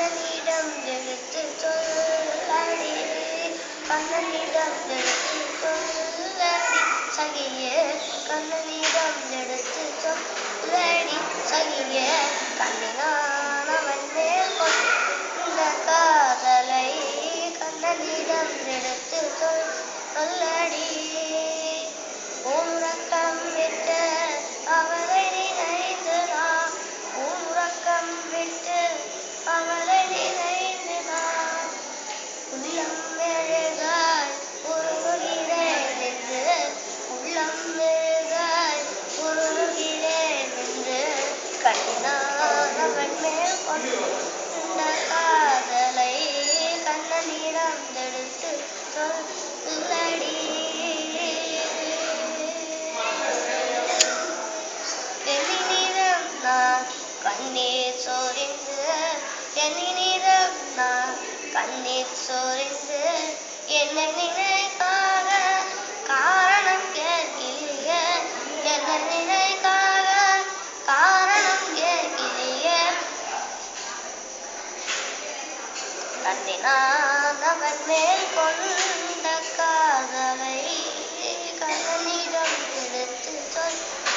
கண்ணனிடம் எடுத்து சொல்லடி கண்ணனிடம் எடுத்து சொல்லடி சகியே கண்ணனிடம் எடுத்து சொல்லடி சகியே கண்ணினானவன் மேல் கொண்ட காதலை கண்ணனிடம் எடுத்து சொல்லடி உறக்கம் விட்டு அவளை நினைந்து நான் உறக்கம் விட்டு அவளை நினைந்து நான் உள்ளம் மெழுகாய் உருகுகிறேன் என்று உள்ளம் மெழுகாய் உருகுகிறேன் என்று கண்ணினானவன் மேல் கொண்ட காதலை கண்ணனிடம் எடுத்து சொல்லடி கண்ணீர் சோரிந்து என்னிடம் நான் கண்ணீர் சோரிந்து என்னை நினைக்காக காரணம் கேட்கிறிய என்னை நினைக்காக காரணம் கேட்கிறிய கண்ணினானவன் மேல் கொண்ட காதலை கண்ணனிடம் எடுத்து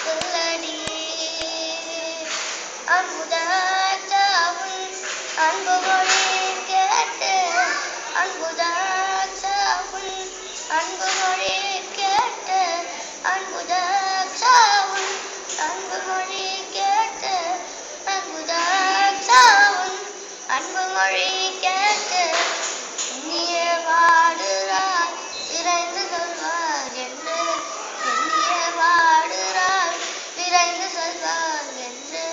சொல்லடி அன்புதாச்சாவும் அன்பு மொழி கேட்டு அன்புதாச்சாவும் அன்பு மொழி கேட்டு அன்புதாச்சாவும் அன்பு மொழி கேட்டு அன்புதாச்சாவும் அன்பு மொழி கேட்டு எண்ணிய வாடுறாய் விரைந்து சொல்வார் என்று எண்ணிய வாடுறாய் விரைந்து சொல்வார் என்று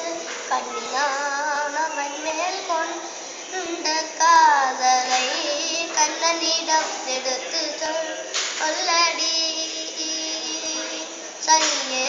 கண்ணினானவன் மேல் கொண்ட காதலை கண்ணனிடம் எடுத்து சொல்லடி சரியே